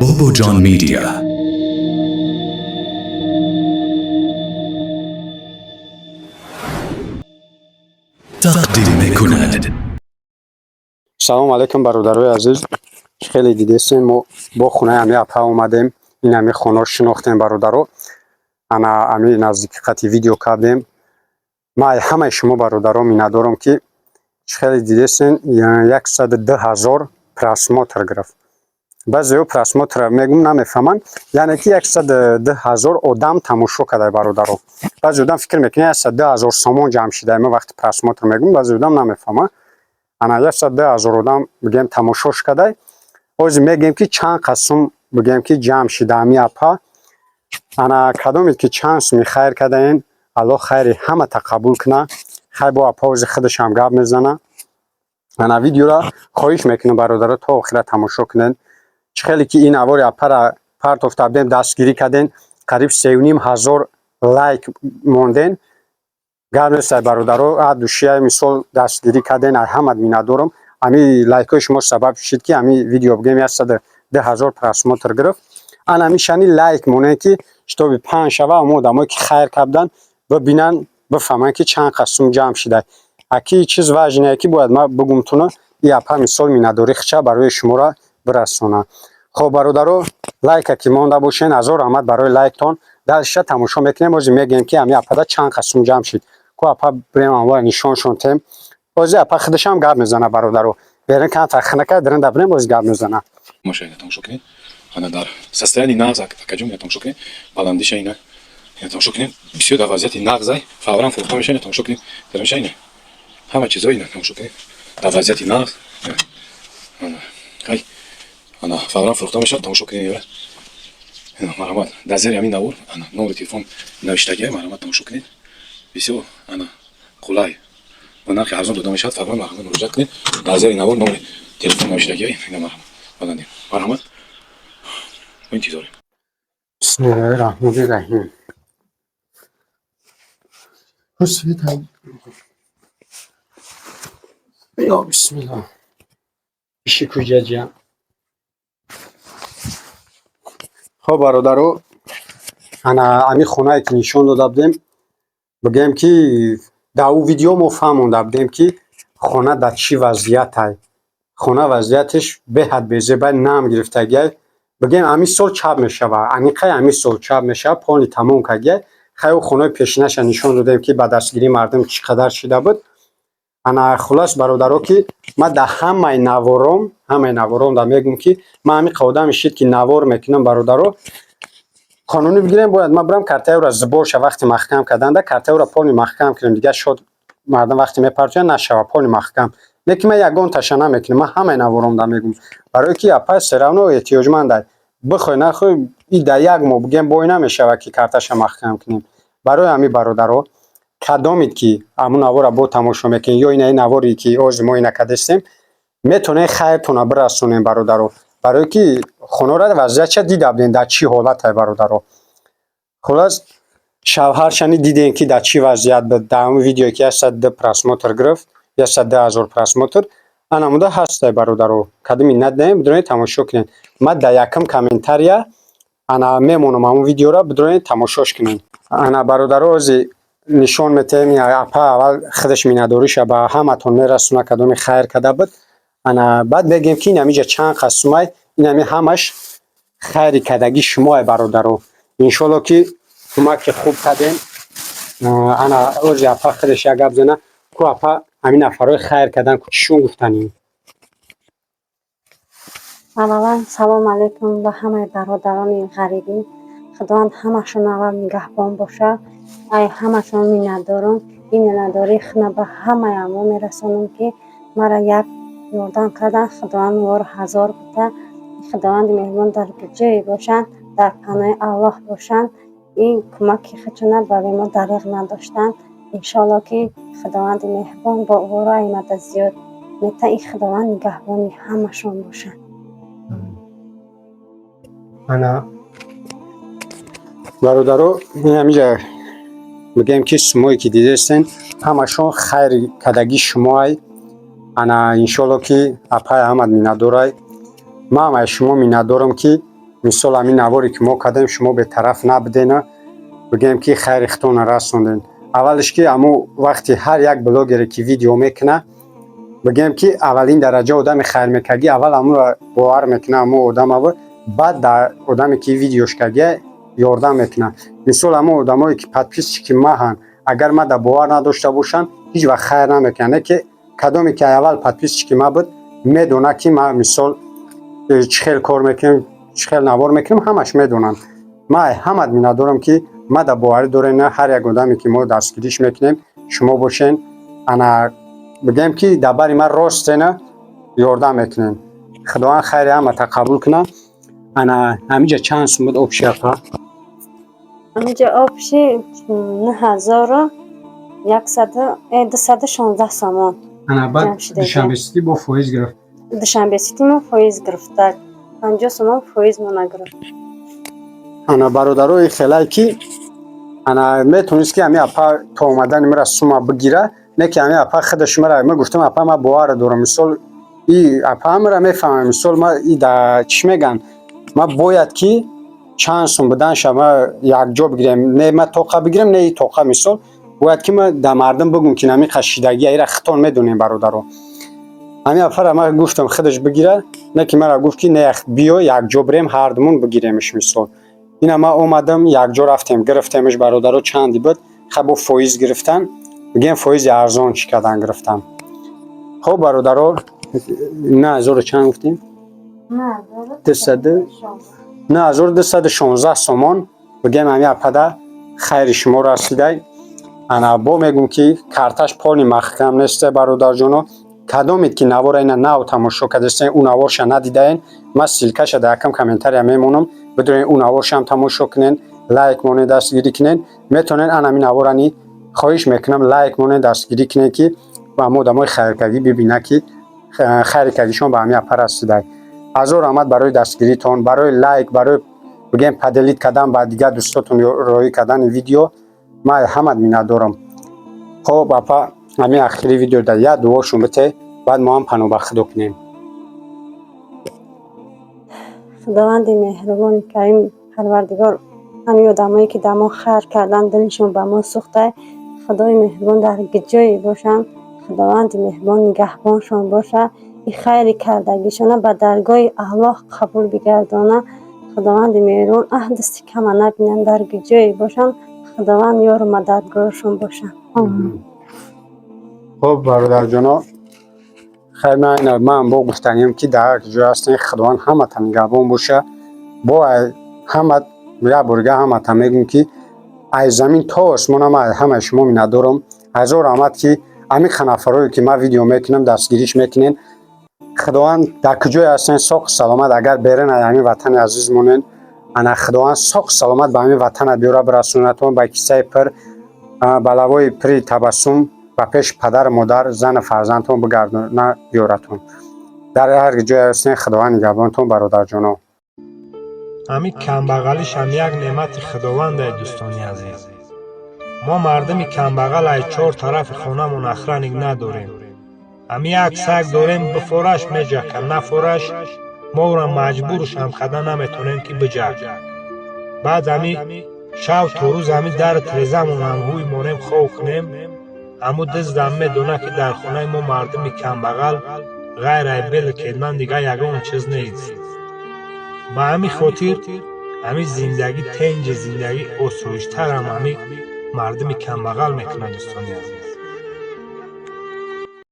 باباجان میدیا تقدیم میکند. سلام علیکم برادرای عزیز. خیلی دیدین ما با خونه امی اپا اومدیم. این امی خونه رو شناختیم برادرو. انا امی نزدیک خطی ویدیو کردیم. ما همه شما برادرو میندارم که خیلی دیدین 110,000 پراسموتر گرفت. بعضی پراسموتر میگم نمیفهمن، یعنی که 110,000 آدم تماشا کرده برادرو. بعضی آدم فکر میکنه 110,000 سامان جمع شده. ما وقتی پراسموتر میگم بعضی آدم نمیفهمه. انا 110,000 آدم بگیم تماشاش کرده. اوز میگیم که چند قسم بگیم که جمع شده امی اپا. انا کدومی که چانس میخیر کردین الله خیری همه تقبل کنه. خیر با اپا اوز خودش هم گپ میزنه. انا ویدیو را خواهش میکنم برادر تا آخر تماشا کنین. خیلی که این اوار اپا را پرت افتادیم دستگیری کردین. قریب 3,500 لایک موندین. گرم است برادرو دوشیه مثال دستگیری کردین همه میندارم. امی لایک شما سبب شد که امی ویدیو بگیم 110,000 پراسموتر گرفت. انا میشنی لایک مونه که شتاب 5 شوه آدمایی که خیر کردن ببینن بفهمن که چند قسم جمع شده. اکی چیز واجنه که باید ما بگم تونه ای اپا مثال مینداری خچه برای شما را برسونه. خب برادرو لایک که مونده باشین هزار رحمت برای لایکتون. درش تماشا میکنیم و میگیم که امی اپا چند قسم جمع شد. کو اپا بریم اونور نشان شونتیم. باز اپا خودش هم گپ میزنه برادرو. برن که تخنکه درن دبریم باز گپ میزنه. машинатон шукрин ана дар состоянии нағз акаҷо метон шукрин баландиша ина метон шукрин бисёр дар вазъияти нағзай фавран фурӯхта меша метон шукрин дермеша ина ҳама чизо ина метон шукрин дар вазъияти нағз ана кай ана фавран фурӯхта меша метон шукрин ина марҳамат дар зери ҳамин навор ана номери телефон навиштагия марҳамат метон шукрин бисёр ана қулай ба нархи арзон дода мешавад фавран марҳамат муроҷиат кунед дар зери навор номери телефон навиштагия ина марҳамат баландин марҳамат интизорем. Bismillahirrahmanirrahim. Ya bismillah. İşi kuyacağım. خب برادرو انا امی خونه که نشون دادم بگم که در او ویدیو ما فهمونده بودیم که خونه در چی وضعیت هست. خونه وضعیتش به حد بیزه باید نام گرفتگی بگیم امی سال چپ میشه و انیقه امی سال چپ میشه پانی تمام کگه خیلی خونه پیشنش نشون دادیم که با دستگیری مردم چقدر شده بود. انا خلاص برادرو که ما در همه نوارم در میگم که ما همی قوده میشید که نوار میکنم برادرو قانونی بگیریم باید ما برم کارتای را زبورش وقتی محکم کردن ده کارتای را پانی محکم کنیم دیگه شد مردم وقتی میپرچن نشوه پانی محکم لیکن من یگان تشنه میکنم من همه نوارم در میگم برای که اپا سراونو احتیاجمند بخوای نخوای این در یک ما بگیم بای نمیشه که کارتش محکم کنیم. برای همی برادرو کدامید که همون نوار با تماشا میکنین یا این نواری که از ما این کدستیم میتونه خیرتون برسونیم برادرو برای که خونه را وضعیت چه دیده بودین در چی حالت های برادرو. خلاص شوهر شنی دیدین که در چی وضعیت بود در اون ویدیو که 110 پراسموتر گرفت 110,000 پراسموتر انا موده هست برادرو کدومی ندیم بدون تماشا کنین. ما در یکم کامنتاریا انا میمونم اون ویدیو را بدون تماشاش کنین. انا برادرو از نشون میتیم یا اپا اول خودش مینداریش با همتون میرسونه کدومی خیر کده بود. انا بعد بگیم که این همیجا چند قسمه این همی همش خیری کدگی شما برادرو انشالله که کمک خوب کردین. انا از اپا خودش یک گپ زنه که اپا همین نفرای خیر کردن که چشون گفتنیم. اولا سلام علیکم به همه برادران غریبی. خداوند همشون اول نگهبان باشه. ای همشون میندارم این مینداری خونه به همه اما میرسونم که مرا یک یاردن کردن. خداوند وار هزار بوده. خداوند مهمان در جای باشند در پناه الله باشند. این کمک خچونه برای ما دریغ نداشتند. انشالله که خداوند مهربان با وار ایمد زیاد میته این خداوند نگهبانی همشون باشند. انا برادرو همیجا میگم که شمایی که دیدستین همشون خیر کدگی شمای انا انشالله که اپای احمد میندارای ما از شما میندارم که مثال همین نواری که ما کردیم شما به طرف نبدین بگیم که خیر ختون رسوندین. اولش که امو وقتی هر یک بلاگر که ویدیو میکنه بگیم که اولین درجه آدم خیر میکردی اول امو را باور میکنه امو آدم اول بعد در آدمی که ویدیوش کردی یاردم میکنه. مثال امو آدمایی که پادپیس که ما هن اگر ما در باور نداشته باشن هیچ وقت خیر نمیکنه که کدامی که اول پادپیس که ما بود میدونه که ما مثال چخیل کار میکنیم چخیل نوار میکنیم همش میدونن. ما همه میندارم که ما در باور دارین هر یک آدمی که ما دستگیریش میکنیم شما باشین انا بگم که در باری ما راست نه یاردم میکنین. خداوند خیر همه تقبل کنه. انا همینجا چند سوم بود آبشی اپا؟ همینجا آبشی 9116 سامان. انا بعد جمشید دوشنبه سیتی با فایز گرفت. دوشنبه سیتی ما فایز گرفته 50 سامان فایز ما نگرفت. انا برادرای خیلی که انا میتونست که همین اپا تا اومدن مرا سوما بگیره نه که همین اپا خودش مرا من گفتم اپا ما باور دارم مثال ای اپا مرا میفهمم مثال ما ای دا چی میگن ما باید که چند سوم بدن شما یک جا بگیریم نه ما توقع بگیرم نه ای توقع مثال باید که ما در مردم بگم که نمی خشیدگی ای را خطون میدونیم برادرو. همین اپا ما گفتم خودش بگیره نه که مرا گفت که نه بیا یک جا بریم هر دومون بگیریمش مثال. اینا ما اومدم یک جا رفتیم گرفتیمش برادرها چندی بود خب فایز گرفتن بگیم فایز ارزان چی کردن گرفتم. خب برادرها نه 1000 چند گفتیم؟ نه 1216 سامان بگیم همین اپدا خیر شما رسیده. انا با میگم که کارتش پانی محکم نیست برادر جانو کدامید که نوار اینا نو تماشا کردین اون نوارش ندیدین ما سیلکش در یکم کامنتاری میمونم بدون اون نوارش هم تماشا کنین لایک مونه دستگیری کنین میتونین انا می نوارانی خواهش میکنم لایک مونه دستگیری کنین که با مودمای خیرکردی ببینه که خیرکردیشون به همین اپر رسیده. هزار رحمت برای دستگیریتون برای لایک برای بگیم پدلیت کردن بعد دیگه دوستاتون روی کردن ویدیو ما همه میندارم. خب اپا همین آخری ویدیو در یاد دواشون بته بعد ما هم پناه به خدا کنیم. خداوند مهربان کریم پروردگار همین آدمایی که دما خیر کردن دلشون به ما سوخته خدای مهربان در جایی باشن خداوند مهربان نگهبانشان باشه این خیر کردگیشون به درگاه الله قبول بگردانه خداوند مهربان عهد کم نبینن در جایی باشن خداوند یار و مددگارشون باشن. خب برادر جانا خیلی من با گفتنیم که در جای هستین خداوند همه تا نگهبان باشه با همه یا برگه همه تا میگم که از زمین تا آسمان همه شما می ندارم. هزار رحمت که همین خنفرایی که ما ویدیو میکنم دستگیریش میکنین خداوند در کجای هستین ساق سلامت اگر برین همین وطن عزیز مونین انا خداوند ساق سلامت به همین وطن بیاره برسونتون با کیسه پر بلوای پری تبسم و پیش پدر مادر زن فرزندتون بگردونه بیارتون. در هر جای هستین خداوند نگهبانتون برادر جانو. همین کمبغلیش هم یک نعمت خداوند ای دوستانی عزیز. ما مردمی کمبغل ای چهار طرف خونمون اخرانیک نداریم. همین یک سگ داریم بفورش میجکن نفورش ما را مجبورش هم خدا نمیتونیم که بجک. بعد همین شب تو روز همین در تریزمون هم هوی مونیم خواه کنیم همو دزدم میدونه که در خونه ما مردمی کمبغل غیر ای بل کدمن دیگه یگان چیز نیست. با همین خاطر همین زندگی تنج زندگی آسایش‌تر هم همین مردمی کمبغل میکنه دوستانی عزیز.